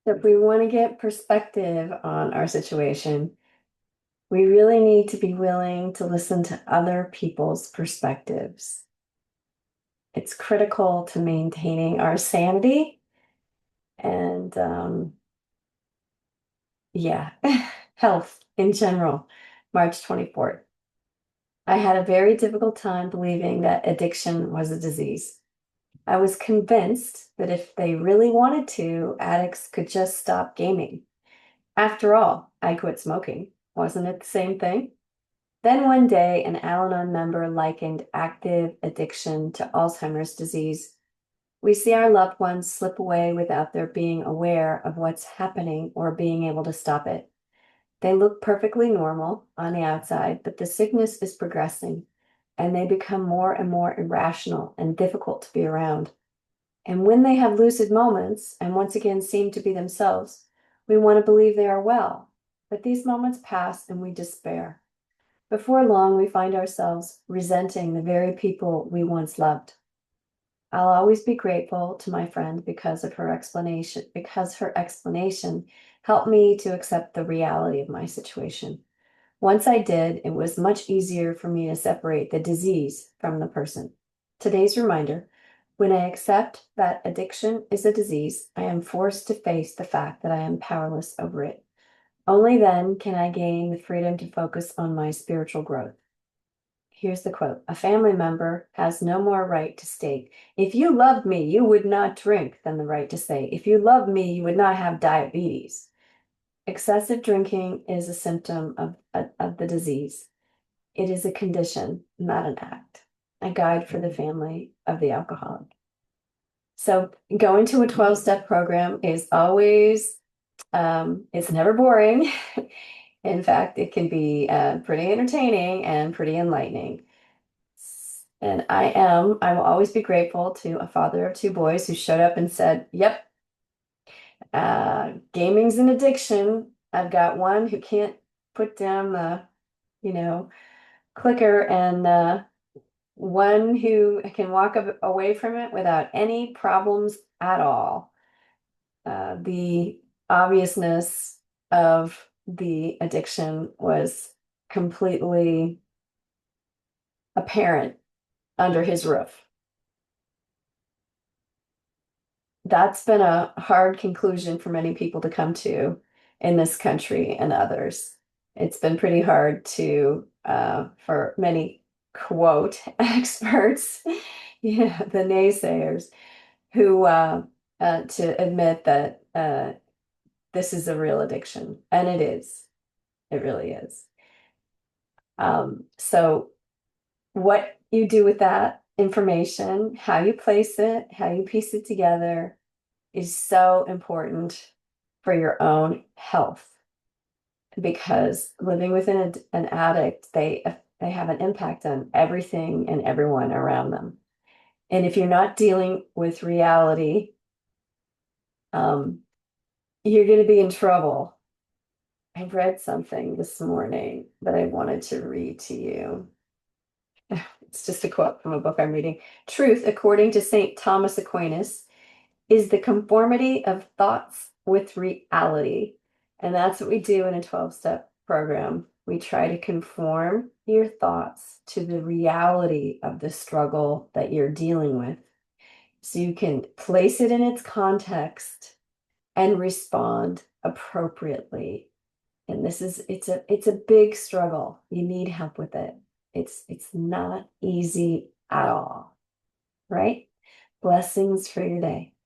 If we want to get perspective on our situation, we really need to be willing to listen to other people's perspectives. It's critical to maintaining our sanity and, yeah, health in general. March 24th. I had a very difficult time believing that addiction was a disease. I was convinced that if they really wanted to, addicts could just stop gaming. After all, I quit smoking. Wasn't it the same thing? Then one day, an Al-Anon member likened active addiction to Alzheimer's disease. We see our loved ones slip away without their being aware of what's happening or being able to stop it. They look perfectly normal on the outside, but the sickness is progressing, and they become more and more irrational and difficult to be around. And when they have lucid moments and once again seem to be themselves, we want to believe they are well. But these moments pass and we despair. Before long, we find ourselves resenting the very people we once loved. I'll always be grateful to my friend because her explanation helped me to accept the reality of my situation. Once I did, it was much easier for me to separate the disease from the person. Today's reminder, when I accept that addiction is a disease, I am forced to face the fact that I am powerless over it. Only then can I gain the freedom to focus on my spiritual growth. Here's the quote. A family member has no more right to state, if you loved me, you would not drink, than the right to say, if you loved me, you would not have diabetes. Excessive drinking is a symptom of the disease. It is a condition, not an act. A guide for the family of the alcoholic. So going to a 12-step program is always, it's never boring. In fact, it can be pretty entertaining and pretty enlightening. And I will always be grateful to a father of two boys who showed up and said, yep, gaming's an addiction. I've got one who can't put down the, you know, clicker and one who can walk away from it without any problems at all. The obviousness of the addiction was completely apparent under his roof. That's been a hard conclusion for many people to come to in this country and others. It's been pretty hard to, for many quote experts, yeah, the naysayers, who to admit that this is a real addiction, and it is. It really is. So what you do with that information, how you place it, how you piece it together is so important for your own health because living with an addict, they have an impact on everything and everyone around them. And if you're not dealing with reality, um, you're going to be in trouble. I read something this morning that I wanted to read to you. It's just a quote from a book I'm reading. Truth, according to St. Thomas Aquinas, is the conformity of thoughts with reality. And that's what we do in a 12-step program. We try to conform your thoughts to the reality of the struggle that you're dealing with so you can place it in its context and respond appropriately. And it's a big struggle. You need help with it. It's not easy at all, right? Blessings for your day.